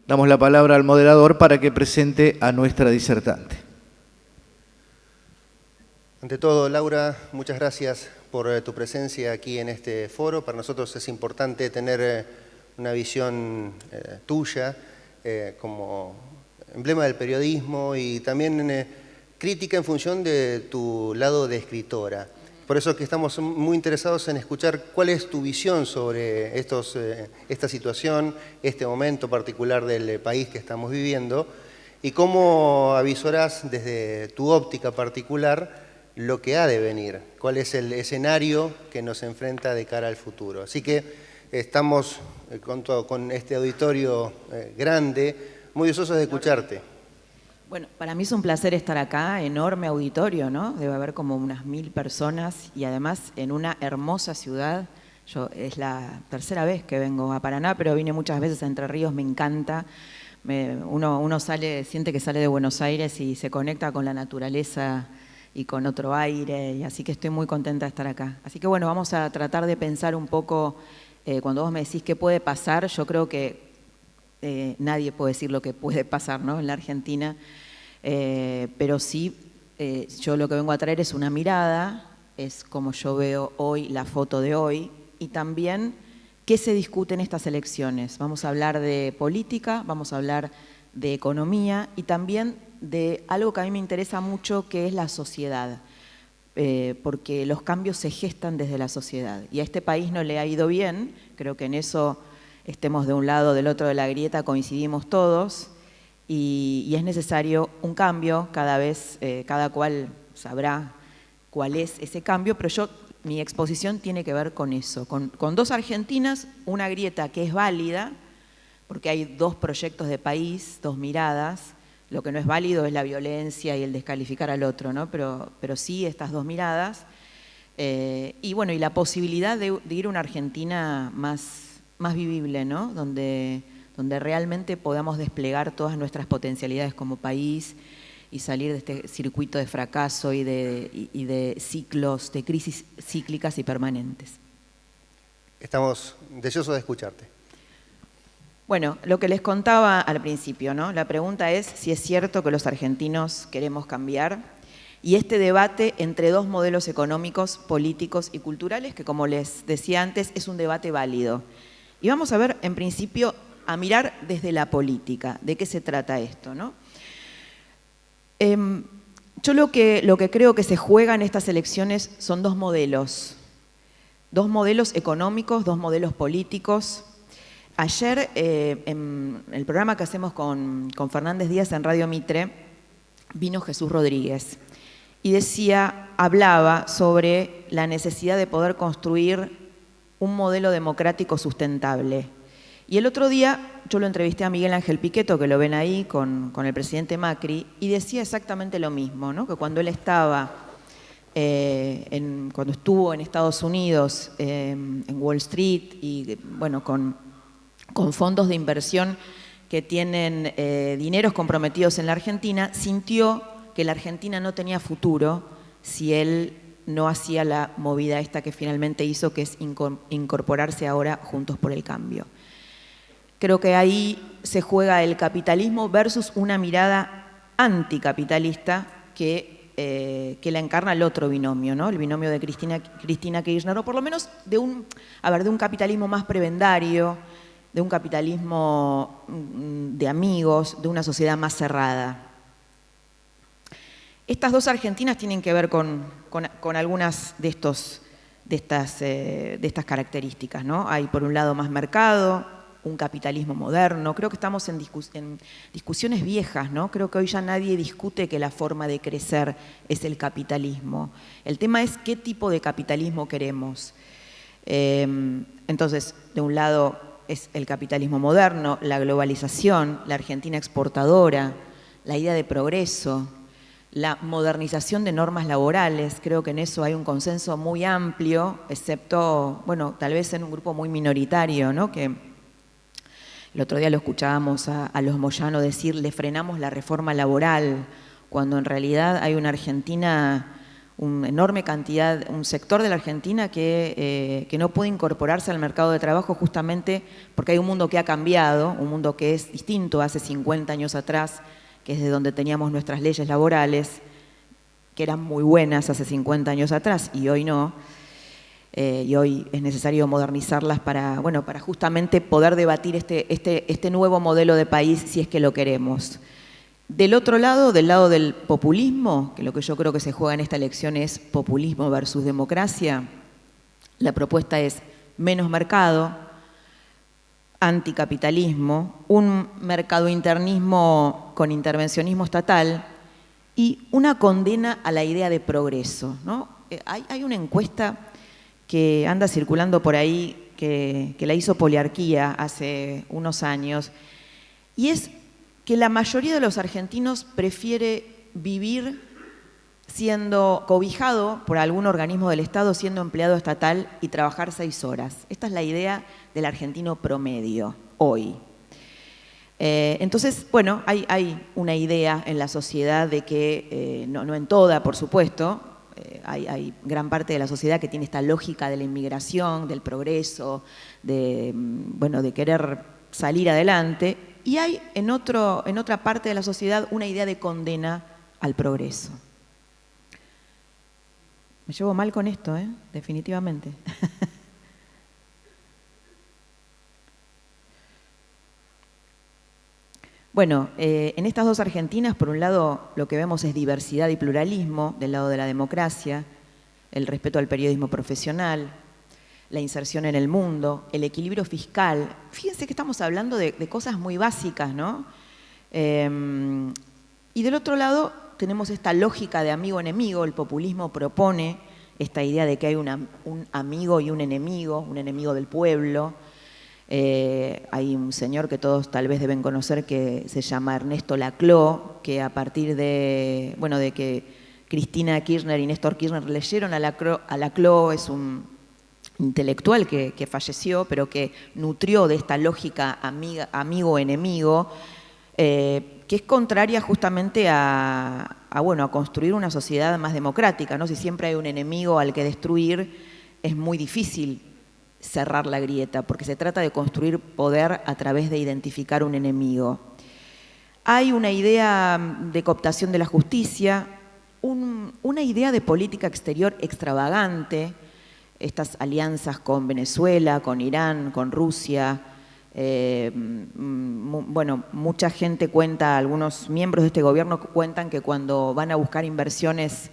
damos la palabra al moderador para que presente a nuestra disertante. Ante todo, Laura, muchas gracias por tu presencia aquí en este foro. Para nosotros es importante tener una visión tuya como emblema del periodismo y también crítica en función de tu lado de escritora. Por eso que estamos muy interesados en escuchar cuál es tu visión sobre esta situación, este momento particular del país que estamos viviendo y cómo avisorás desde tu óptica particular lo que ha de venir, cuál es el escenario que nos enfrenta de cara al futuro. Así que estamos con este auditorio grande, muy deseosos de escucharte. Bueno, para mí es un placer estar acá, enorme auditorio, ¿no? Debe haber como unas 1000 personas y además en una hermosa ciudad. Es la tercera vez que vengo a Paraná, pero vine muchas veces a Entre Ríos, me encanta. Uno siente que sale de Buenos Aires y se conecta con la naturaleza y con otro aire, y así que estoy muy contenta de estar acá. Así que bueno, vamos a tratar de pensar un poco, cuando vos me decís qué puede pasar, yo creo que nadie puede decir lo que puede pasar, ¿no?, en la Argentina, pero sí, yo lo que vengo a traer es una mirada, es como yo veo hoy, la foto de hoy, y también qué se discute en estas elecciones. Vamos a hablar de política, vamos a hablar de economía y también de algo que a mí me interesa mucho, que es la sociedad, porque los cambios se gestan desde la sociedad y a este país no le ha ido bien, creo que en eso estemos de un lado o del otro de la grieta, coincidimos todos y es necesario un cambio, cada cual sabrá cuál es ese cambio, pero mi exposición tiene que ver con eso, con dos Argentinas, una grieta que es válida, porque hay dos proyectos de país, dos miradas. Lo que no es válido es la violencia y el descalificar al otro, ¿no? Pero sí estas dos miradas. Y bueno, y la posibilidad de ir a una Argentina más vivible, ¿no? Donde realmente podamos desplegar todas nuestras potencialidades como país y salir de este circuito de fracaso y de ciclos, de crisis cíclicas y permanentes. Estamos deseosos de escucharte. Bueno, lo que les contaba al principio, ¿no? La pregunta es si es cierto que los argentinos queremos cambiar y este debate entre dos modelos económicos, políticos y culturales, que como les decía antes, es un debate válido. Y vamos a ver, en principio, a mirar desde la política, de qué se trata esto, ¿no? Yo lo que creo que se juega en estas elecciones son dos modelos económicos, dos modelos políticos. Ayer, en el programa que hacemos con Fernández Díaz en Radio Mitre, vino Jesús Rodríguez y hablaba sobre la necesidad de poder construir un modelo democrático sustentable. Y el otro día yo lo entrevisté a Miguel Ángel Pichetto, que lo ven ahí con el presidente Macri, y decía exactamente lo mismo, ¿no? Que cuando él estaba, cuando estuvo en Estados Unidos, en Wall Street, y bueno, con fondos de inversión que tienen dineros comprometidos en la Argentina, sintió que la Argentina no tenía futuro si él no hacía la movida esta que finalmente hizo, que es incorporarse ahora Juntos por el Cambio. Creo que ahí se juega el capitalismo versus una mirada anticapitalista que la encarna el otro binomio, ¿no? El binomio de Cristina Kirchner, o por lo menos de un capitalismo más prebendario, de un capitalismo de amigos, de una sociedad más cerrada. Estas dos Argentinas tienen que ver con algunas de estas características, ¿no? Hay por un lado más mercado, un capitalismo moderno. Creo que estamos en discusiones viejas, ¿no? Creo que hoy ya nadie discute que la forma de crecer es el capitalismo. El tema es qué tipo de capitalismo queremos. Entonces, de un lado es el capitalismo moderno, la globalización, la Argentina exportadora, la idea de progreso, la modernización de normas laborales. Creo que en eso hay un consenso muy amplio, excepto, bueno, tal vez en un grupo muy minoritario, ¿no? Que el otro día lo escuchábamos a los Moyano decir, le frenamos la reforma laboral, cuando en realidad hay una Argentina una enorme cantidad, un sector de la Argentina que no puede incorporarse al mercado de trabajo justamente porque hay un mundo que ha cambiado, un mundo que es distinto hace 50 años atrás, que es de donde teníamos nuestras leyes laborales, que eran muy buenas hace 50 años atrás y hoy no. Y hoy es necesario modernizarlas para justamente poder debatir este nuevo modelo de país si es que lo queremos. Del otro lado, del lado del populismo, que lo que yo creo que se juega en esta elección es populismo versus democracia, la propuesta es menos mercado, anticapitalismo, un mercado internismo con intervencionismo estatal y una condena a la idea de progreso, ¿no? Hay una encuesta que anda circulando por ahí, que la hizo Poliarquía hace unos años, y es que la mayoría de los argentinos prefiere vivir siendo cobijado por algún organismo del Estado, siendo empleado estatal y trabajar 6 horas. Esta es la idea del argentino promedio hoy. Entonces, bueno, hay una idea en la sociedad de que, no en toda, por supuesto, hay gran parte de la sociedad que tiene esta lógica de la inmigración, del progreso, de querer salir adelante, y hay en otra parte de la sociedad una idea de condena al progreso. Me llevo mal con esto, definitivamente. Bueno, en estas dos Argentinas, por un lado, lo que vemos es diversidad y pluralismo del lado de la democracia, el respeto al periodismo profesional, la inserción en el mundo, el equilibrio fiscal. Fíjense que estamos hablando de cosas muy básicas, ¿no? Y del otro lado tenemos esta lógica de amigo-enemigo. El populismo propone esta idea de que hay un amigo y un enemigo del pueblo. Hay un señor que todos tal vez deben conocer que se llama Ernesto Laclau, que a partir de que Cristina Kirchner y Néstor Kirchner leyeron a Laclau, es un intelectual que falleció, pero que nutrió de esta lógica amigo-enemigo, que es contraria justamente a construir una sociedad más democrática, ¿no? Si siempre hay un enemigo al que destruir, es muy difícil cerrar la grieta, porque se trata de construir poder a través de identificar un enemigo. Hay una idea de cooptación de la justicia, una idea de política exterior extravagante, estas alianzas con Venezuela, con Irán, con Rusia. Mucha gente cuenta, algunos miembros de este gobierno cuentan que cuando van a buscar inversiones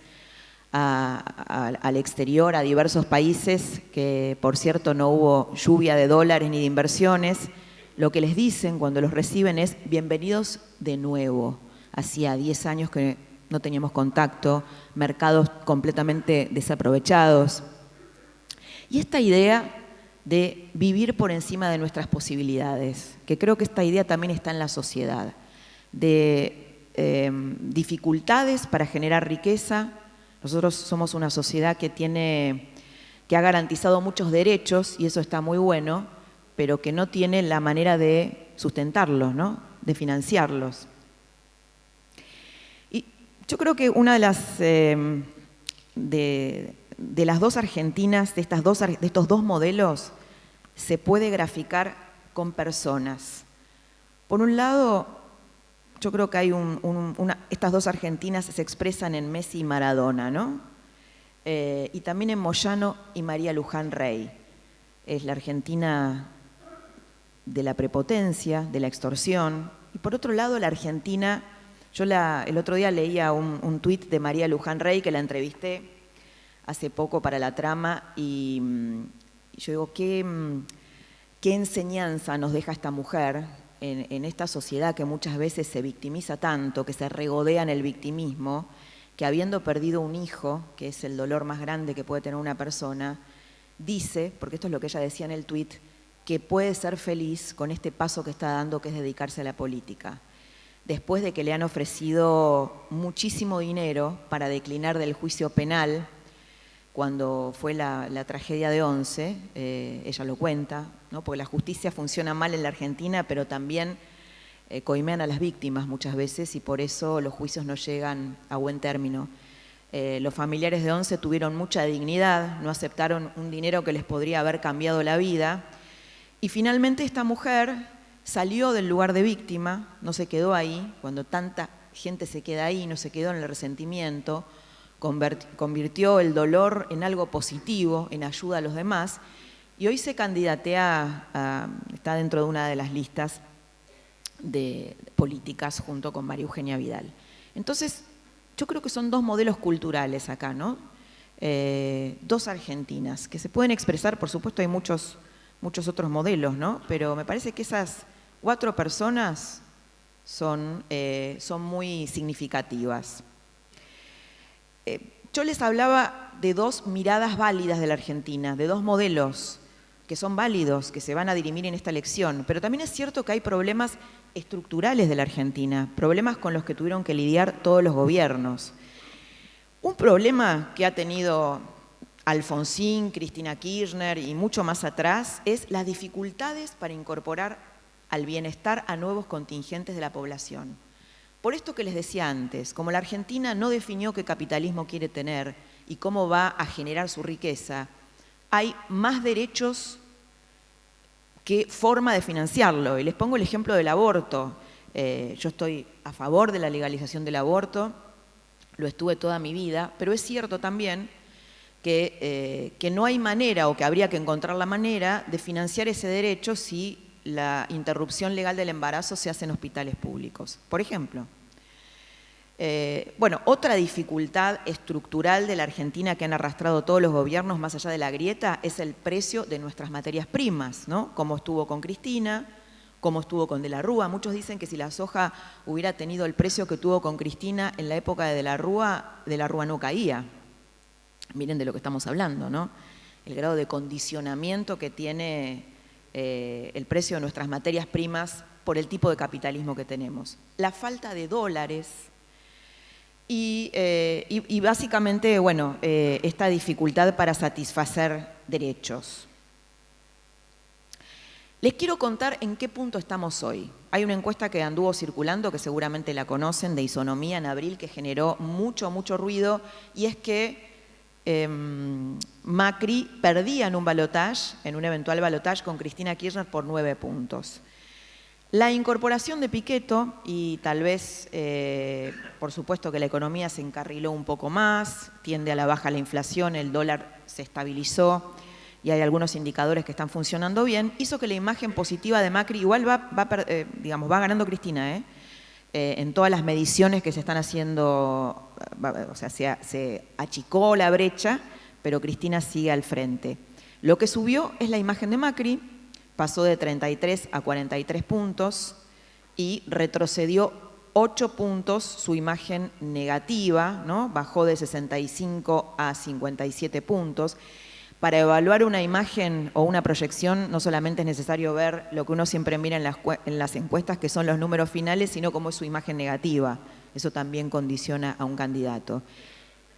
al exterior, a diversos países, que por cierto no hubo lluvia de dólares ni de inversiones, lo que les dicen cuando los reciben es bienvenidos de nuevo. Hacía 10 años que no teníamos contacto, mercados completamente desaprovechados. Y esta idea de vivir por encima de nuestras posibilidades, que creo que esta idea también está en la sociedad, de dificultades para generar riqueza. Nosotros somos una sociedad que ha garantizado muchos derechos, y eso está muy bueno, pero que no tiene la manera de sustentarlos, ¿no? De financiarlos. Y yo creo que una de las dos Argentinas, de estos dos modelos, se puede graficar con personas. Por un lado, yo creo que hay estas dos Argentinas se expresan en Messi y Maradona, ¿no? Y también en Moyano y María Luján Rey. Es la Argentina de la prepotencia, de la extorsión. Y por otro lado, la Argentina, el otro día leía un tuit de María Luján Rey, que la entrevisté hace poco para La Trama, y yo digo, ¿qué enseñanza nos deja esta mujer en esta sociedad que muchas veces se victimiza tanto, que se regodea en el victimismo, que habiendo perdido un hijo, que es el dolor más grande que puede tener una persona, dice, porque esto es lo que ella decía en el tuit, que puede ser feliz con este paso que está dando, que es dedicarse a la política. Después de que le han ofrecido muchísimo dinero para declinar del juicio penal, cuando fue la tragedia de Once, ella lo cuenta, ¿no? Porque la justicia funciona mal en la Argentina, pero también coimean a las víctimas muchas veces y por eso los juicios no llegan a buen término. Los familiares de Once tuvieron mucha dignidad, no aceptaron un dinero que les podría haber cambiado la vida. Y finalmente esta mujer salió del lugar de víctima, no se quedó ahí, cuando tanta gente se queda ahí, no se quedó en el resentimiento, convirtió el dolor en algo positivo, en ayuda a los demás, y hoy se candidatea, está dentro de una de las listas de políticas junto con María Eugenia Vidal. Entonces, yo creo que son dos modelos culturales acá, ¿no? Dos Argentinas, que se pueden expresar, por supuesto hay muchos otros modelos, ¿no? Pero me parece que esas 4 personas son muy significativas. Yo les hablaba de 2 miradas válidas de la Argentina, de 2 modelos que son válidos, que se van a dirimir en esta elección, pero también es cierto que hay problemas estructurales de la Argentina, problemas con los que tuvieron que lidiar todos los gobiernos. Un problema que ha tenido Alfonsín, Cristina Kirchner y mucho más atrás es las dificultades para incorporar al bienestar a nuevos contingentes de la población. Por esto que les decía antes, como la Argentina no definió qué capitalismo quiere tener y cómo va a generar su riqueza, hay más derechos que forma de financiarlo. Y les pongo el ejemplo del aborto. Yo estoy a favor de la legalización del aborto, lo estuve toda mi vida, pero es cierto también que no hay manera o que habría que encontrar la manera de financiar ese derecho si la interrupción legal del embarazo se hace en hospitales públicos, por ejemplo. Bueno, otra dificultad estructural de la Argentina que han arrastrado todos los gobiernos más allá de la grieta es el precio de nuestras materias primas, ¿no? Como estuvo con Cristina, como estuvo con De la Rúa. Muchos dicen que si la soja hubiera tenido el precio que tuvo con Cristina en la época de La Rúa no caía. Miren de lo que estamos hablando, ¿no? El grado de condicionamiento que tiene el precio de nuestras materias primas por el tipo de capitalismo que tenemos. La falta de dólares y básicamente, bueno, esta dificultad para satisfacer derechos. Les quiero contar en qué punto estamos hoy. Hay una encuesta que anduvo circulando, que seguramente la conocen, de Isonomía en abril, que generó mucho ruido, y es que Macri perdía en un balotaje, en un eventual balotaje con Cristina Kirchner por 9 puntos. La incorporación de Pichetto y tal vez, por supuesto que la economía se encarriló un poco más, tiende a la baja la inflación, el dólar se estabilizó y hay algunos indicadores que están funcionando bien, hizo que la imagen positiva de Macri igual va ganando Cristina, en todas las mediciones que se están haciendo, o sea, se achicó la brecha, pero Cristina sigue al frente. Lo que subió es la imagen de Macri, pasó de 33 a 43 puntos y retrocedió 8 puntos su imagen negativa, ¿no? Bajó de 65 a 57 puntos. Para evaluar una imagen o una proyección no solamente es necesario ver lo que uno siempre mira en las encuestas, que son los números finales, sino cómo es su imagen negativa. Eso también condiciona a un candidato.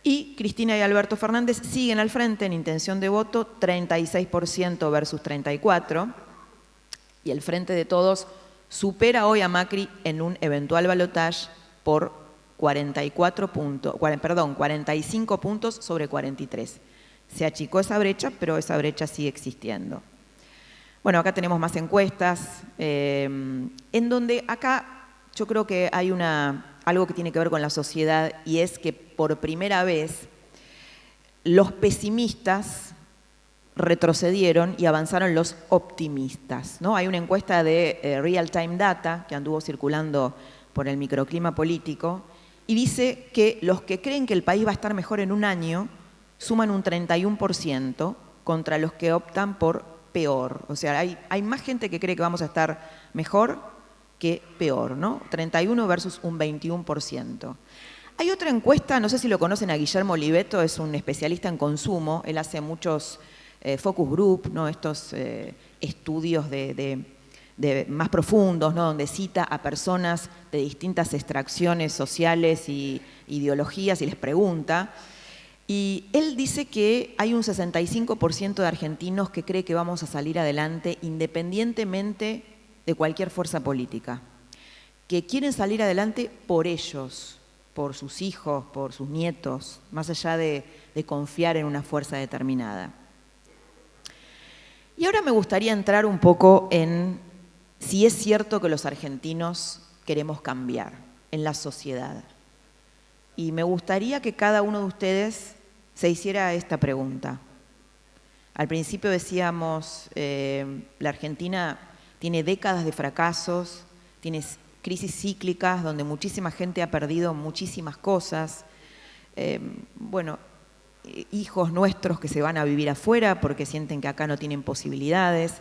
Y Cristina y Alberto Fernández siguen al frente en intención de voto, 36% versus 34%, y el Frente de Todos supera hoy a Macri en un eventual balotaje por 45 puntos sobre 43. Se achicó esa brecha, pero esa brecha sigue existiendo. Bueno, acá tenemos más encuestas, en donde acá yo creo que hay algo que tiene que ver con la sociedad, y es que por primera vez los pesimistas retrocedieron y avanzaron los optimistas, ¿no? Hay una encuesta de Real Time Data que anduvo circulando por el microclima político y dice que los que creen que el país va a estar mejor en un año suman un 31% contra los que optan por peor. O sea, hay más gente que cree que vamos a estar mejor que peor, ¿no? 31 versus un 21%. Hay otra encuesta, no sé si lo conocen, a Guillermo Oliveto, es un especialista en consumo, él hace muchos focus group, ¿no? Estos estudios más profundos, ¿no? Donde cita a personas de distintas extracciones sociales y ideologías y les pregunta. Y él dice que hay un 65% de argentinos que cree que vamos a salir adelante independientemente de cualquier fuerza política, que quieren salir adelante por ellos, por sus hijos, por sus nietos, más allá de confiar en una fuerza determinada. Y ahora me gustaría entrar un poco en si es cierto que los argentinos queremos cambiar en la sociedad. Y me gustaría que cada uno de ustedes se hiciera esta pregunta. Al principio decíamos, la Argentina tiene décadas de fracasos, tiene crisis cíclicas donde muchísima gente ha perdido muchísimas cosas. Hijos nuestros que se van a vivir afuera porque sienten que acá no tienen posibilidades.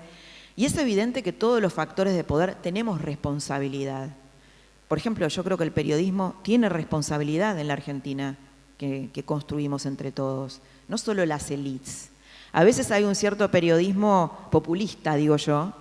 Y es evidente que todos los factores de poder tenemos responsabilidad. Por ejemplo, yo creo que el periodismo tiene responsabilidad en la Argentina que construimos entre todos, no solo las élites. A veces hay un cierto periodismo populista, digo yo,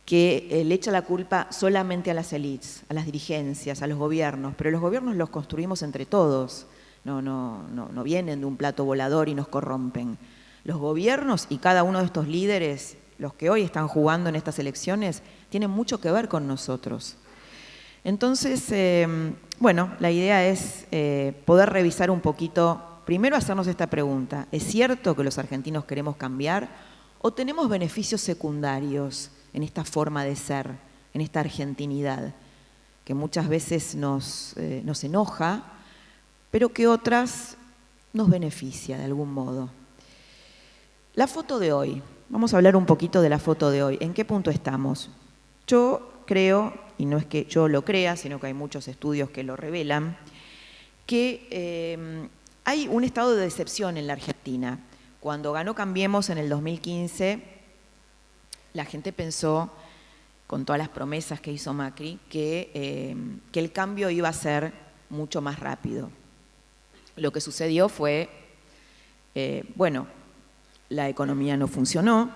que le echa la culpa solamente a las élites, a las dirigencias, a los gobiernos, pero los gobiernos los construimos entre todos, no vienen de un plato volador y nos corrompen. Los gobiernos y cada uno de estos líderes, los que hoy están jugando en estas elecciones, tienen mucho que ver con nosotros. Entonces, la idea es poder revisar un poquito, primero hacernos esta pregunta: ¿es cierto que los argentinos queremos cambiar o tenemos beneficios secundarios en esta forma de ser, en esta argentinidad, que muchas veces nos enoja, pero que otras nos beneficia de algún modo? La foto de hoy, vamos a hablar un poquito de la foto de hoy. ¿En qué punto estamos? Yo creo, y no es que yo lo crea, sino que hay muchos estudios que lo revelan, que hay un estado de decepción en la Argentina. Cuando ganó Cambiemos en el 2015, la gente pensó, con todas las promesas que hizo Macri, que el cambio iba a ser mucho más rápido. Lo que sucedió fue, la economía no funcionó,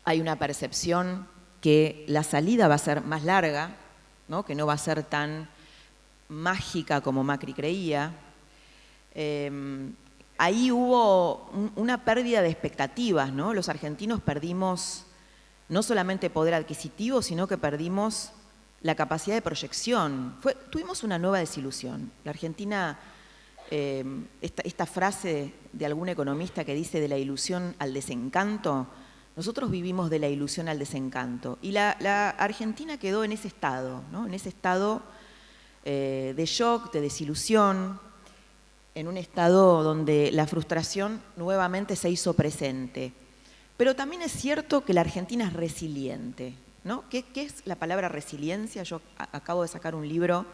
hay una percepción que la salida va a ser más larga, ¿no? Que no va a ser tan mágica como Macri creía. Ahí hubo una pérdida de expectativas, ¿no? Los argentinos perdimos no solamente poder adquisitivo, sino que perdimos la capacidad de proyección. Tuvimos una nueva desilusión. La Argentina, esta frase de algún economista que dice de la ilusión al desencanto, nosotros vivimos de la ilusión al desencanto. Y la Argentina quedó en ese estado, ¿no? En ese estado de shock, de desilusión, en un estado donde la frustración nuevamente se hizo presente. Pero también es cierto que la Argentina es resiliente, ¿no? ¿Qué es la palabra resiliencia? Yo acabo de sacar un libro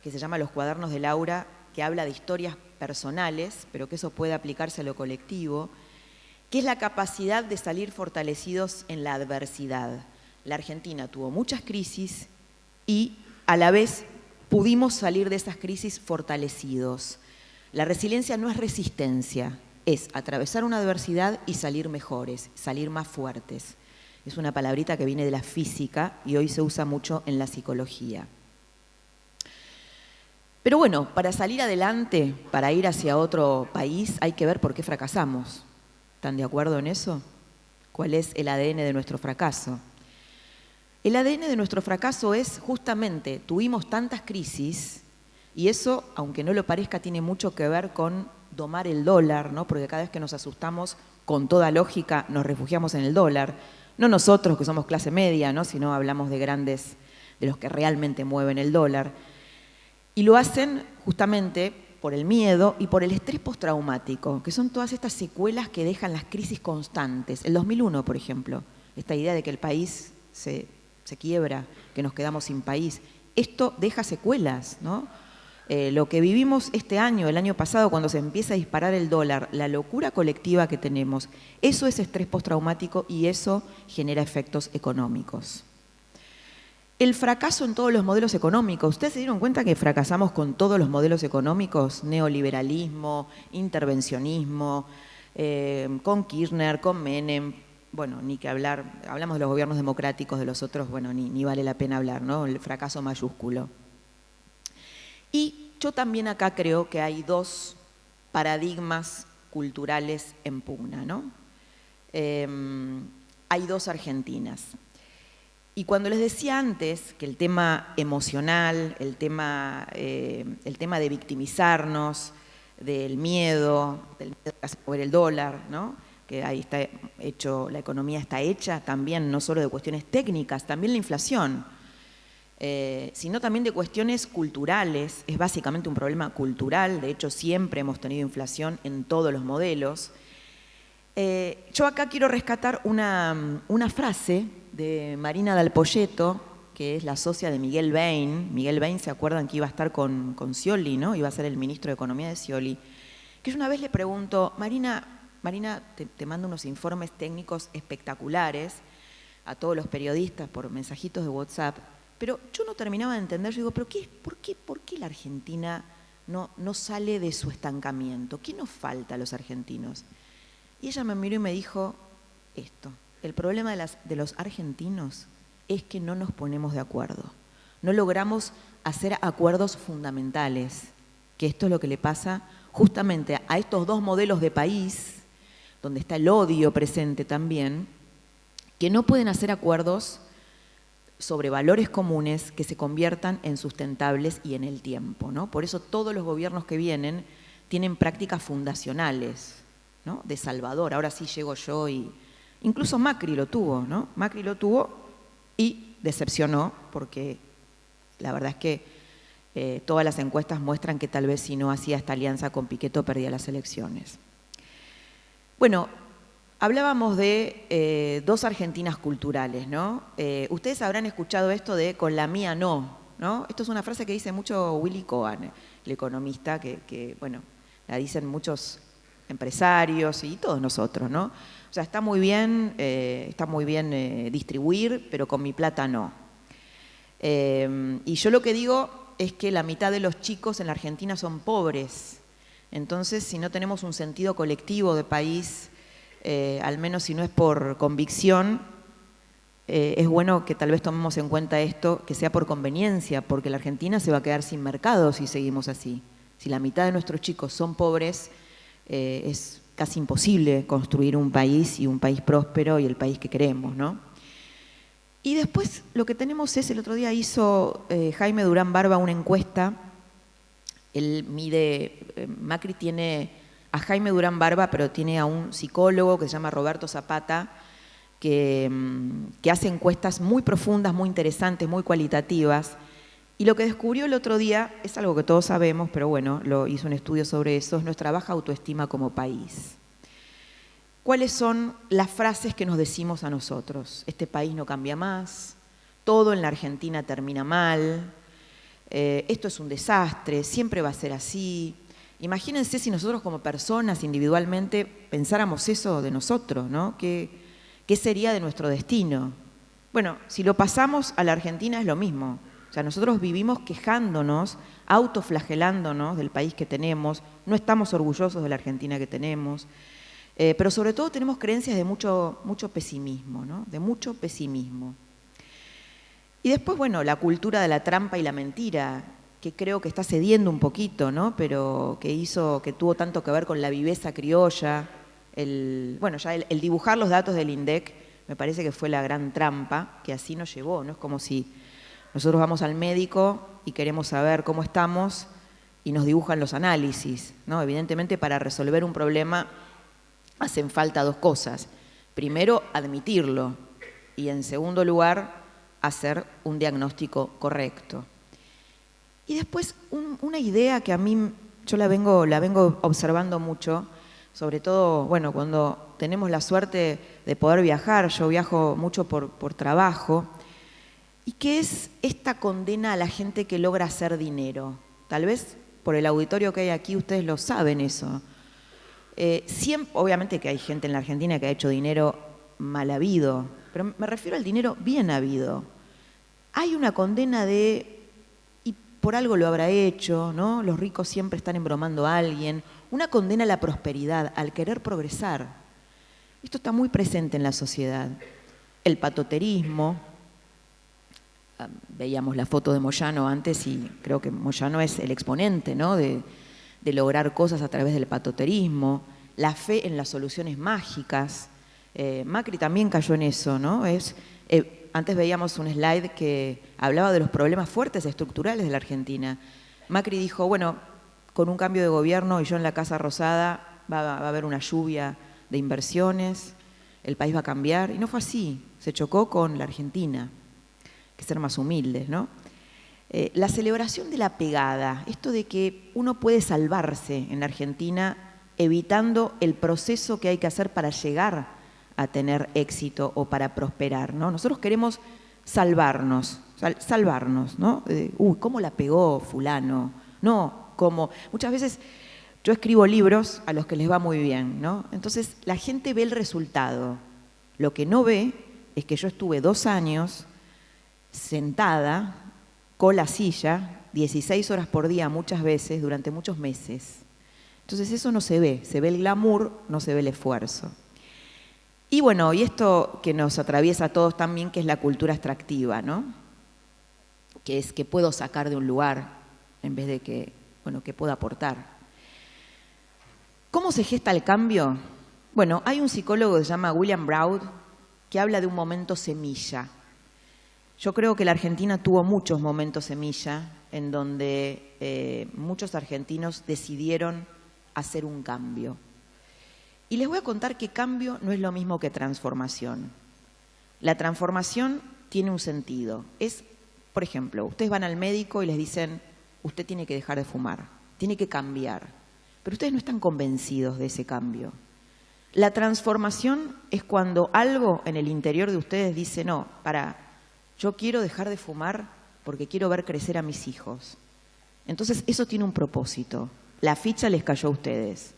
que se llama Los cuadernos de Laura, que habla de historias personales, pero que eso puede aplicarse a lo colectivo, que es la capacidad de salir fortalecidos en la adversidad. La Argentina tuvo muchas crisis y a la vez pudimos salir de esas crisis fortalecidos. La resiliencia no es resistencia, es atravesar una adversidad y salir mejores, salir más fuertes. Es una palabrita que viene de la física y hoy se usa mucho en la psicología. Pero bueno, para salir adelante, para ir hacia otro país, hay que ver por qué fracasamos. ¿Están de acuerdo en eso? ¿Cuál es el ADN de nuestro fracaso? El ADN de nuestro fracaso es justamente, tuvimos tantas crisis y eso, aunque no lo parezca, tiene mucho que ver con domar el dólar, ¿no? Porque cada vez que nos asustamos, con toda lógica, nos refugiamos en el dólar. No nosotros, que somos clase media, ¿no? Sino hablamos de grandes, de los que realmente mueven el dólar. Y lo hacen justamente por el miedo y por el estrés postraumático, que son todas estas secuelas que dejan las crisis constantes. El 2001, por ejemplo, esta idea de que el país se quiebra, que nos quedamos sin país, esto deja secuelas, ¿no? Lo que vivimos este año, el año pasado, cuando se empieza a disparar el dólar, la locura colectiva que tenemos, eso es estrés postraumático y eso genera efectos económicos. El fracaso en todos los modelos económicos. ¿Ustedes se dieron cuenta que fracasamos con todos los modelos económicos? Neoliberalismo, intervencionismo, con Kirchner, con Menem. Bueno, ni que hablar, hablamos de los gobiernos democráticos, de los otros, bueno, ni vale la pena hablar, ¿no? El fracaso mayúsculo. Y yo también acá creo que hay dos paradigmas culturales en pugna, ¿no? Hay dos Argentinas. Y cuando les decía antes que el tema emocional, el tema de victimizarnos, del miedo que hace mover el dólar, ¿no? Que ahí está hecho, la economía está hecha también, no solo de cuestiones técnicas, también la inflación, sino también de cuestiones culturales. Es básicamente un problema cultural, de hecho siempre hemos tenido inflación en todos los modelos. Yo acá quiero rescatar una frase de Marina Dal Poyetto, que es la socia de Miguel Bain. Miguel Bain, ¿se acuerdan que iba a estar con Scioli, ¿no? Iba a ser el ministro de Economía de Scioli. Que yo una vez le pregunto, Marina, te mando unos informes técnicos espectaculares a todos los periodistas por mensajitos de WhatsApp, pero yo no terminaba de entender. Yo digo, ¿pero por qué la Argentina no sale de su estancamiento? ¿Qué nos falta a los argentinos? Y ella me miró y me dijo esto: el problema de los argentinos es que no nos ponemos de acuerdo. No logramos hacer acuerdos fundamentales, que esto es lo que le pasa justamente a estos dos modelos de país, donde está el odio presente también, que no pueden hacer acuerdos sobre valores comunes que se conviertan en sustentables y en el tiempo, ¿no? Por eso todos los gobiernos que vienen tienen prácticas fundacionales, ¿no? De Salvador, ahora sí llego yo y... Incluso Macri lo tuvo, ¿no? Macri lo tuvo y decepcionó, porque la verdad es que todas las encuestas muestran que tal vez si no hacía esta alianza con Pichetto perdía las elecciones. Bueno, hablábamos de dos Argentinas culturales, ¿no? Ustedes habrán escuchado esto de con la mía no, ¿no? Esto es una frase que dice mucho Willy Cohen, el economista, que bueno, la dicen muchos empresarios y todos nosotros, ¿no? O sea, está muy bien distribuir, pero con mi plata no. Y yo lo que digo es que la mitad de los chicos en la Argentina son pobres. Entonces, si no tenemos un sentido colectivo de país, al menos si no es por convicción, es bueno que tal vez tomemos en cuenta esto, que sea por conveniencia, porque la Argentina se va a quedar sin mercado si seguimos así. Si la mitad de nuestros chicos son pobres, es casi imposible construir un país y un país próspero y el país que queremos, ¿no? Y después lo que tenemos es, el otro día hizo Jaime Durán Barba una encuesta. Él mide, Macri tiene a Jaime Durán Barba, pero tiene a un psicólogo que se llama Roberto Zapata, que hace encuestas muy profundas, muy interesantes, muy cualitativas. Y lo que descubrió el otro día es algo que todos sabemos, pero bueno, lo hizo un estudio sobre eso, es nuestra baja autoestima como país. ¿Cuáles son las frases que nos decimos a nosotros? Este país no cambia más, todo en la Argentina termina mal, esto es un desastre, siempre va a ser así. Imagínense si nosotros como personas individualmente pensáramos eso de nosotros, ¿no? ¿Qué sería de nuestro destino? Bueno, si lo pasamos a la Argentina es lo mismo. O sea, nosotros vivimos quejándonos, autoflagelándonos del país que tenemos, no estamos orgullosos de la Argentina que tenemos, pero sobre todo tenemos creencias de mucho pesimismo, ¿no? De mucho pesimismo. Y después, bueno, la cultura de la trampa y la mentira, que creo que está cediendo un poquito, ¿no? Pero que tuvo tanto que ver con la viveza criolla, el dibujar los datos del INDEC, me parece que fue la gran trampa, que así nos llevó, ¿no? Es como si nosotros vamos al médico y queremos saber cómo estamos y nos dibujan los análisis, ¿no? Evidentemente, para resolver un problema hacen falta dos cosas. Primero, admitirlo, y en segundo lugar, hacer un diagnóstico correcto. Y después, una idea que a mí, yo la vengo observando mucho, sobre todo, bueno, cuando tenemos la suerte de poder viajar, yo viajo mucho por trabajo, y que es esta condena a la gente que logra hacer dinero. Tal vez por el auditorio que hay aquí ustedes lo saben eso. Obviamente que hay gente en la Argentina que ha hecho dinero mal habido, pero me refiero al dinero bien habido. Hay una condena y por algo lo habrá hecho, ¿no? Los ricos siempre están embromando a alguien. Una condena a la prosperidad, al querer progresar. Esto está muy presente en la sociedad. El patoterismo. Veíamos la foto de Moyano antes y creo que Moyano es el exponente, ¿no? de lograr cosas a través del patoterismo, la fe en las soluciones mágicas. Macri también cayó en eso, ¿no? antes veíamos un slide que hablaba de los problemas fuertes estructurales de la Argentina. Macri dijo, bueno, con un cambio de gobierno y yo en la Casa Rosada va a haber una lluvia de inversiones, el país va a cambiar, y no fue así, se chocó con la Argentina, hay que ser más humildes, ¿no? La celebración de la pegada, esto de que uno puede salvarse en la Argentina evitando el proceso que hay que hacer para llegar a tener éxito o para prosperar, ¿no? Nosotros queremos salvarnos, ¿no? ¿Cómo la pegó fulano? No, como muchas veces yo escribo libros a los que les va muy bien, ¿no? Entonces la gente ve el resultado. Lo que no ve es que yo estuve 2 años sentada con la silla, 16 horas por día muchas veces, durante muchos meses. Entonces eso no se ve el glamour, no se ve el esfuerzo. Y bueno, y esto que nos atraviesa a todos también, que es la cultura extractiva, ¿no? Que es que puedo sacar de un lugar en vez de que, bueno, que puedo aportar. ¿Cómo se gesta el cambio? Bueno, hay un psicólogo que se llama William Broad que habla de un momento semilla. Yo creo que la Argentina tuvo muchos momentos semilla en donde muchos argentinos decidieron hacer un cambio. Y les voy a contar que cambio no es lo mismo que transformación. La transformación tiene un sentido. Es, por ejemplo, ustedes van al médico y les dicen, usted tiene que dejar de fumar, tiene que cambiar. Pero ustedes no están convencidos de ese cambio. La transformación es cuando algo en el interior de ustedes dice, no, yo quiero dejar de fumar porque quiero ver crecer a mis hijos. Entonces eso tiene un propósito. La ficha les cayó a ustedes.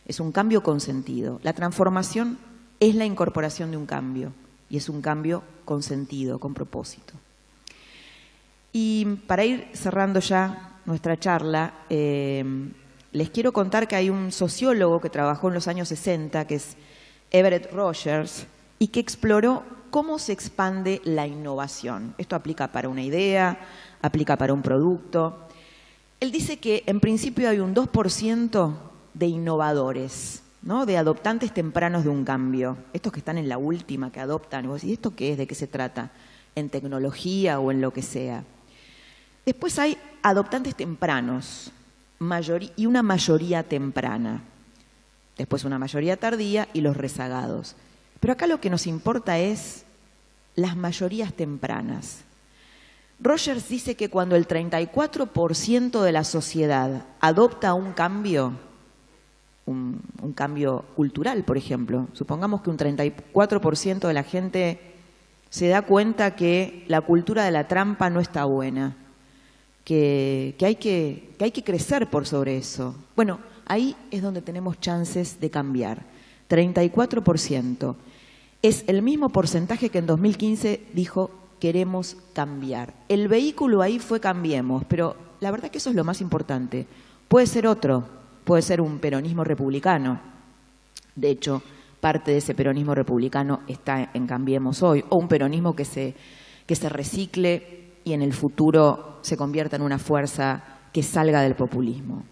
Es un cambio con sentido. La transformación es la incorporación de un cambio y es un cambio con sentido, con propósito. Y para ir cerrando ya nuestra charla, les quiero contar que hay un sociólogo que trabajó en los años 60, que es Everett Rogers, y que exploró cómo se expande la innovación. Esto aplica para una idea, aplica para un producto. Él dice que en principio hay un 2% de innovadores, ¿no? De adoptantes tempranos de un cambio. Estos que están en la última, que adoptan. Y vos decís, ¿esto qué es? ¿De qué se trata? ¿En tecnología o en lo que sea? Después hay adoptantes tempranos y una mayoría temprana. Después una mayoría tardía y los rezagados. Pero acá lo que nos importa es las mayorías tempranas. Rogers dice que cuando el 34% de la sociedad adopta un cambio, un cambio cultural, por ejemplo, supongamos que un 34% de la gente se da cuenta que la cultura de la trampa no está buena, que hay que crecer por sobre eso. Bueno, ahí es donde tenemos chances de cambiar. 34%. Es el mismo porcentaje que en 2015 dijo queremos cambiar. El vehículo ahí fue Cambiemos, pero la verdad que eso es lo más importante. Puede ser otro, puede ser un peronismo republicano. De hecho, parte de ese peronismo republicano está en Cambiemos hoy, o un peronismo que se recicle y en el futuro se convierta en una fuerza que salga del populismo.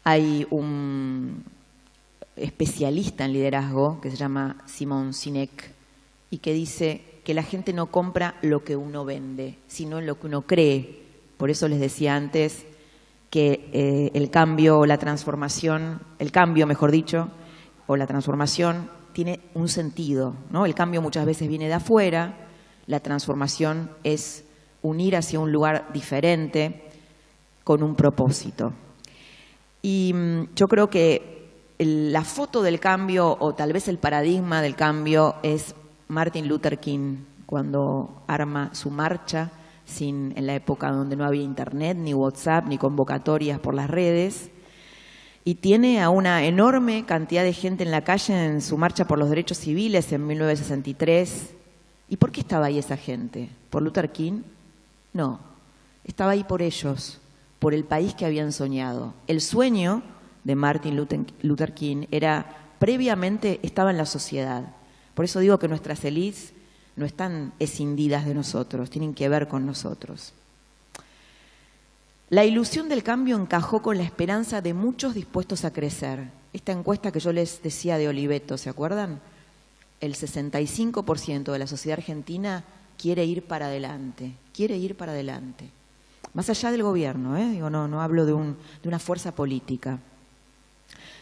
Hay un especialista en liderazgo que se llama Simon Sinek y que dice que la gente no compra lo que uno vende, sino en lo que uno cree. Por eso les decía antes que el cambio, mejor dicho, o la transformación tiene un sentido, ¿no? El cambio muchas veces viene de afuera, la transformación es unir hacia un lugar diferente con un propósito. Y yo creo que la foto del cambio, o tal vez el paradigma del cambio, es Martin Luther King cuando arma su marcha en la época donde no había internet, ni WhatsApp, ni convocatorias por las redes, y tiene a una enorme cantidad de gente en la calle en su marcha por los derechos civiles en 1963. ¿Y por qué estaba ahí esa gente? ¿Por Luther King? No, estaba ahí por ellos, por el país que habían soñado. El sueño de Martin Luther King previamente estaba en la sociedad. Por eso digo que nuestras élites no están escindidas de nosotros, tienen que ver con nosotros. La ilusión del cambio encajó con la esperanza de muchos dispuestos a crecer. Esta encuesta que yo les decía de Oliveto, ¿se acuerdan? el 65% de la sociedad argentina quiere ir para adelante, Más allá del gobierno, digo, no hablo de una fuerza política.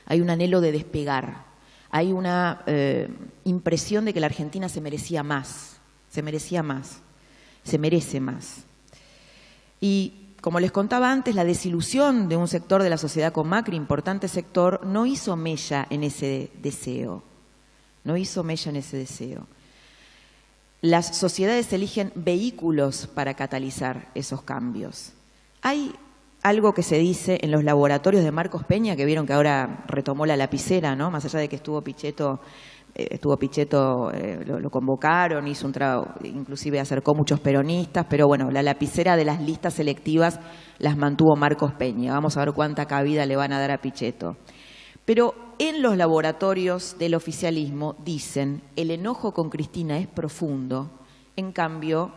Hay un anhelo de despegar, hay una impresión de que la Argentina se merece más. Y como les contaba antes, la desilusión de un sector de la sociedad con Macri, importante sector, no hizo mella en ese deseo. Las sociedades eligen vehículos para catalizar esos cambios. Hay algo que se dice en los laboratorios de Marcos Peña, que vieron que ahora retomó la lapicera, ¿no? Más allá de que estuvo Pichetto, lo convocaron, hizo un trabajo, inclusive acercó muchos peronistas, pero bueno, la lapicera de las listas selectivas las mantuvo Marcos Peña. Vamos a ver cuánta cabida le van a dar a Pichetto. Pero en los laboratorios del oficialismo dicen, el enojo con Cristina es profundo, en cambio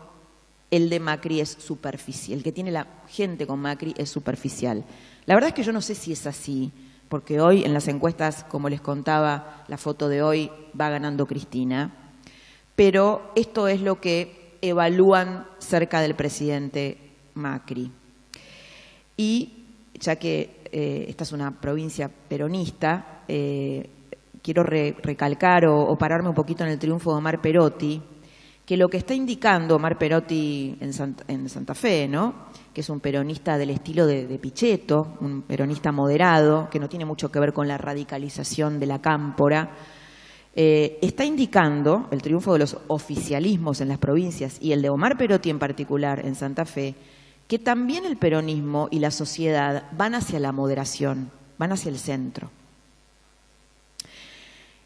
el de Macri es superficial, el que tiene la gente con Macri es superficial. La verdad es que yo no sé si es así, porque hoy en las encuestas, como les contaba, la foto de hoy va ganando Cristina, pero esto es lo que evalúan cerca del presidente Macri. Y ya que esta es una provincia peronista, quiero recalcar o pararme un poquito en el triunfo de Omar Perotti, que lo que está indicando Omar Perotti en Santa Fe, ¿no?, que es un peronista del estilo de Pichetto, un peronista moderado, que no tiene mucho que ver con la radicalización de la cámpora, está indicando el triunfo de los oficialismos en las provincias y el de Omar Perotti en particular en Santa Fe, que también el peronismo y la sociedad van hacia la moderación, van hacia el centro.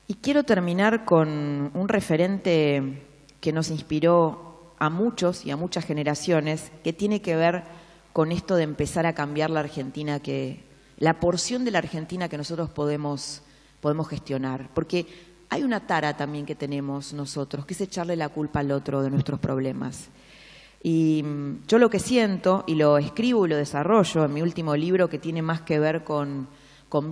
Y quiero terminar con un referente que nos inspiró a muchos y a muchas generaciones, que tiene que ver con esto de empezar a cambiar la Argentina, la porción de la Argentina que nosotros podemos gestionar. Porque hay una tara también que tenemos nosotros, que es echarle la culpa al otro de nuestros problemas. Y yo lo que siento, y lo escribo y lo desarrollo en mi último libro, que tiene más que ver con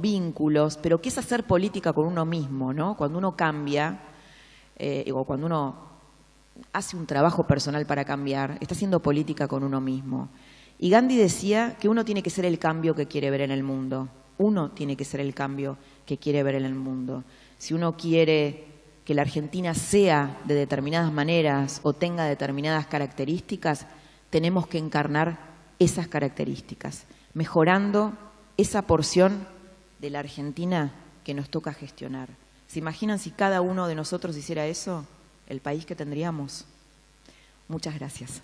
vínculos, pero que es hacer política con uno mismo, ¿no? Cuando uno cambia, o cuando uno hace un trabajo personal para cambiar, está haciendo política con uno mismo. Y Gandhi decía que uno tiene que ser el cambio que quiere ver en el mundo. Uno tiene que ser el cambio que quiere ver en el mundo. Si uno quiere que la Argentina sea de determinadas maneras o tenga determinadas características, tenemos que encarnar esas características, mejorando esa porción de la Argentina que nos toca gestionar. ¿Se imaginan si cada uno de nosotros hiciera eso? El país que tendríamos. Muchas gracias.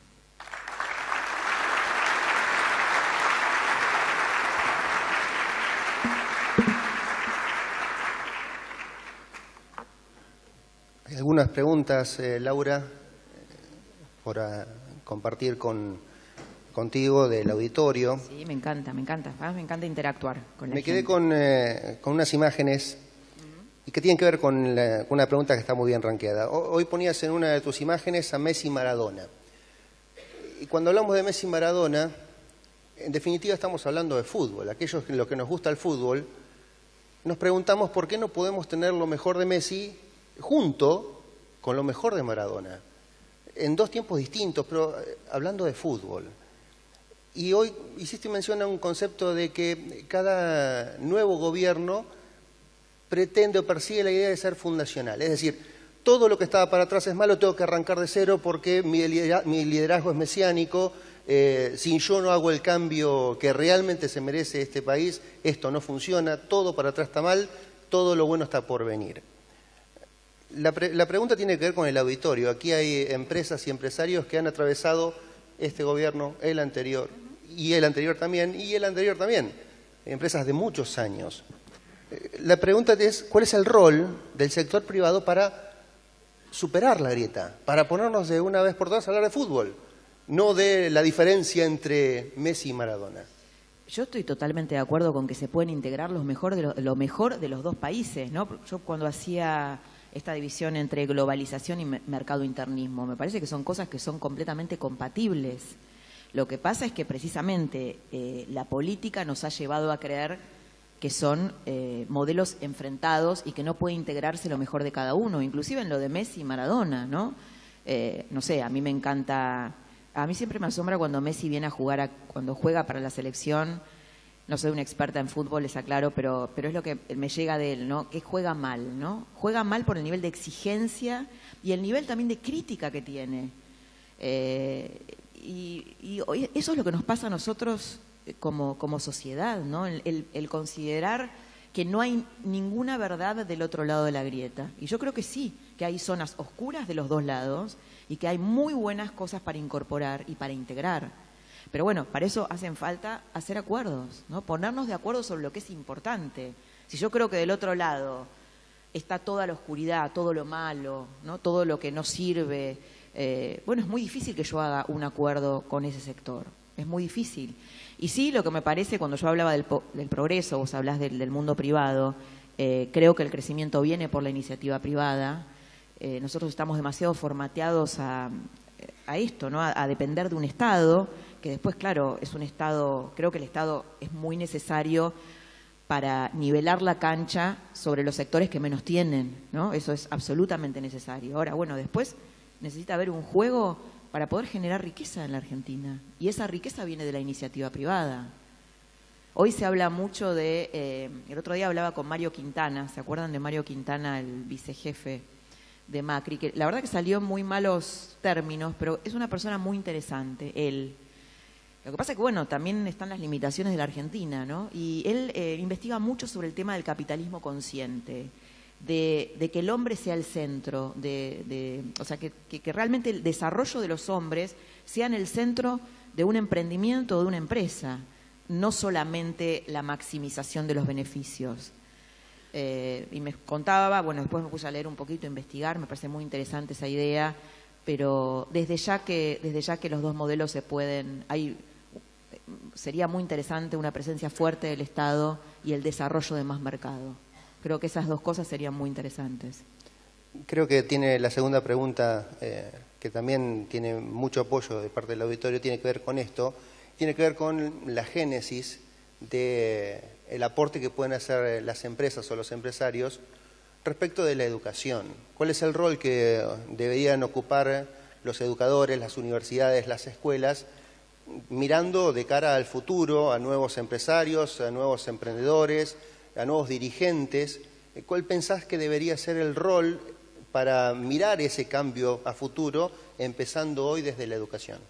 Hay algunas preguntas, Laura, por compartir contigo del auditorio. Sí, me encanta. Además, me encanta interactuar con la gente. Me quedé con unas imágenes y que tienen que ver con una pregunta que está muy bien rankeada. Hoy ponías en una de tus imágenes a Messi y Maradona. Y cuando hablamos de Messi y Maradona, en definitiva estamos hablando de fútbol. Aquellos los que nos gusta el fútbol, nos preguntamos por qué no podemos tener lo mejor de Messi junto con lo mejor de Maradona. En dos tiempos distintos, pero hablando de fútbol. Y hoy hiciste mención a un concepto de que cada nuevo gobierno pretende o persigue la idea de ser fundacional. Es decir, todo lo que estaba para atrás es malo, tengo que arrancar de cero porque mi liderazgo es mesiánico, si yo no hago el cambio que realmente se merece este país, esto no funciona, todo para atrás está mal, todo lo bueno está por venir. La pregunta tiene que ver con el auditorio. Aquí hay empresas y empresarios que han atravesado este gobierno, el anterior, y el anterior también, y el anterior también. Empresas de muchos años. La pregunta es, ¿cuál es el rol del sector privado para superar la grieta? Para ponernos de una vez por todas a hablar de fútbol, no de la diferencia entre Messi y Maradona. Yo estoy totalmente de acuerdo con que se pueden integrar lo mejor de los dos países, ¿no? Yo cuando hacía esta división entre globalización y mercado internismo, me parece que son cosas que son completamente compatibles. Lo que pasa es que precisamente la política nos ha llevado a creer que son modelos enfrentados y que no puede integrarse lo mejor de cada uno, inclusive en lo de Messi y Maradona, ¿no? No sé, a mí me encanta, a mí siempre me asombra cuando Messi viene a jugar, cuando juega para la selección. No soy una experta en fútbol, les aclaro, pero es lo que me llega de él, ¿no? Que juega mal, ¿no? Juega mal por el nivel de exigencia y el nivel también de crítica que tiene. Y eso es lo que nos pasa a nosotros como sociedad, ¿no? El considerar que no hay ninguna verdad del otro lado de la grieta. Y yo creo que sí, que hay zonas oscuras de los dos lados y que hay muy buenas cosas para incorporar y para integrar. Pero bueno, para eso hacen falta hacer acuerdos, ¿no? Ponernos de acuerdo sobre lo que es importante. Si yo creo que del otro lado está toda la oscuridad, todo lo malo, ¿no? Todo lo que no sirve, bueno, es muy difícil que yo haga un acuerdo con ese sector. Es muy difícil. Y sí, lo que me parece, cuando yo hablaba del progreso, vos hablás del mundo privado, creo que el crecimiento viene por la iniciativa privada. Nosotros estamos demasiado formateados a esto, ¿no? A depender de un Estado, que después, claro, es un Estado, creo que el Estado es muy necesario para nivelar la cancha sobre los sectores que menos tienen, ¿no? Eso es absolutamente necesario. Ahora, bueno, después necesita haber un juego para poder generar riqueza en la Argentina. Y esa riqueza viene de la iniciativa privada. Hoy se habla mucho de... el otro día hablaba con Mario Quintana, ¿se acuerdan de Mario Quintana, el vicejefe de Macri? Que la verdad que salió en muy malos términos, pero es una persona muy interesante, él. Lo que pasa es que, bueno, también están las limitaciones de la Argentina, ¿no? Y él investiga mucho sobre el tema del capitalismo consciente, de que el hombre sea el centro, o sea, que realmente el desarrollo de los hombres sea en el centro de un emprendimiento o de una empresa, no solamente la maximización de los beneficios. Y me contaba, bueno, después me puse a leer un poquito, a investigar, me parece muy interesante esa idea, pero desde ya que los dos modelos se pueden... sería muy interesante una presencia fuerte del Estado y el desarrollo de más mercado. Creo que esas dos cosas serían muy interesantes. Creo que tiene la segunda pregunta, que también tiene mucho apoyo de parte del auditorio, tiene que ver con esto, tiene que ver con la génesis del aporte que pueden hacer las empresas o los empresarios respecto de la educación. ¿Cuál es el rol que deberían ocupar los educadores, las universidades, las escuelas, mirando de cara al futuro, a nuevos empresarios, a nuevos emprendedores, a nuevos dirigentes? ¿Cuál pensás que debería ser el rol para mirar ese cambio a futuro, empezando hoy desde la educación?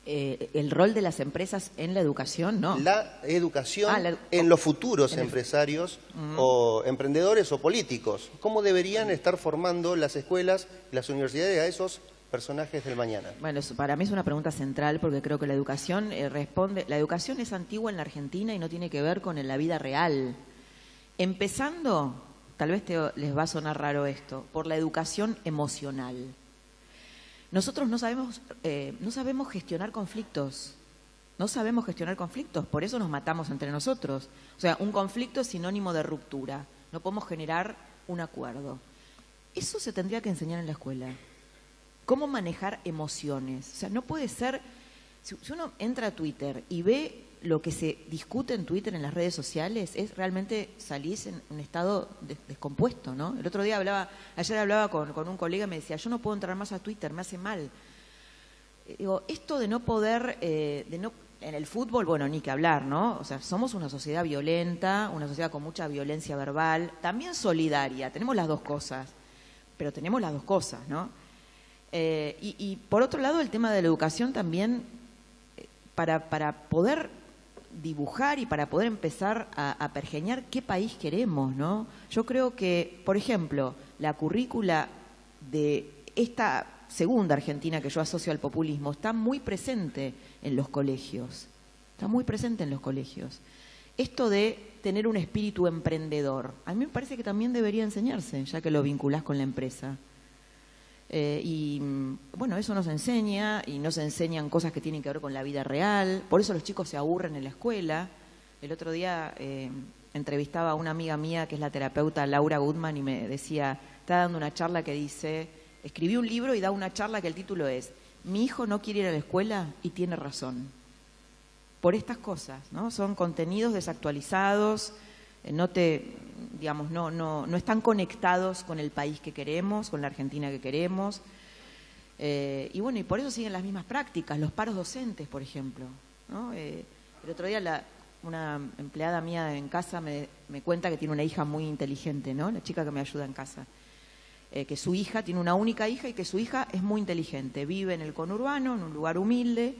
El rol de las empresas en la educación, ¿no? La educación en los futuros empresarios o emprendedores o políticos. ¿Cómo deberían estar formando las escuelas y las universidades a esos personajes del mañana? Bueno, para mí es una pregunta central porque creo que la educación la educación es antigua en la Argentina y no tiene que ver con la vida real. Empezando, tal vez les va a sonar raro esto, por la educación emocional. Nosotros no sabemos gestionar conflictos. No sabemos gestionar conflictos, por eso nos matamos entre nosotros. O sea, un conflicto es sinónimo de ruptura. No podemos generar un acuerdo. Eso se tendría que enseñar en la escuela. Cómo manejar emociones. O sea, no puede ser... Si uno entra a Twitter y ve lo que se discute en Twitter, en las redes sociales, es realmente salís en un estado descompuesto, ¿no? El otro día ayer hablaba con un colega y me decía, yo no puedo entrar más a Twitter, me hace mal. Digo, esto de no poder, en el fútbol, bueno, ni que hablar, ¿no? O sea, somos una sociedad violenta, una sociedad con mucha violencia verbal, también solidaria, tenemos las dos cosas, pero tenemos las dos cosas, ¿no? Y por otro lado, el tema de la educación también, para poder dibujar y para poder empezar a pergeñar qué país queremos, ¿no? Yo creo que, por ejemplo, la currícula de esta segunda Argentina que yo asocio al populismo está muy presente en los colegios. Está muy presente en los colegios. Esto de tener un espíritu emprendedor, a mí me parece que también debería enseñarse, ya que lo vinculás con la empresa. Y bueno, eso nos enseña, y nos enseñan cosas que tienen que ver con la vida real. Por eso los chicos se aburren en la escuela. El otro día entrevistaba a una amiga mía que es la terapeuta Laura Goodman y me decía, está dando una charla que dice, escribí un libro y da una charla que el título es Mi hijo no quiere ir a la escuela y tiene razón. Por estas cosas, ¿no? Son contenidos desactualizados, digamos, no están conectados con el país que queremos, con la Argentina que queremos. Y bueno, y por eso siguen las mismas prácticas, los paros docentes, por ejemplo, ¿no? El otro día una empleada mía en casa me cuenta que tiene una hija muy inteligente, ¿no? La chica que me ayuda en casa. Que su hija, tiene una única hija y que su hija es muy inteligente, vive en el conurbano, en un lugar humilde,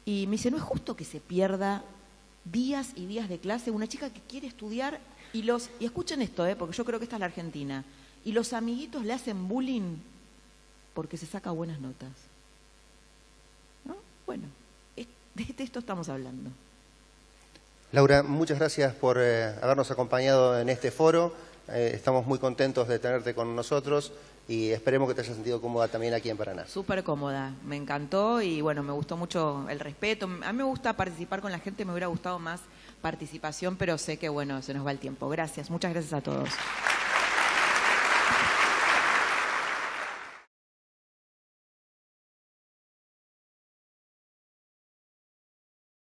y me dice, no es justo que se pierda días y días de clase una chica que quiere estudiar y escuchen esto, porque yo creo que esta es la Argentina, y los amiguitos le hacen bullying porque se saca buenas notas, ¿no? Bueno, de esto estamos hablando. Laura, muchas gracias por habernos acompañado en este foro. Estamos muy contentos de tenerte con nosotros y esperemos que te hayas sentido cómoda también aquí en Paraná. Súper cómoda, me encantó y bueno, me gustó mucho el respeto. A mí me gusta participar con la gente, me hubiera gustado más participación, pero sé que bueno, se nos va el tiempo. Gracias, muchas gracias a todos.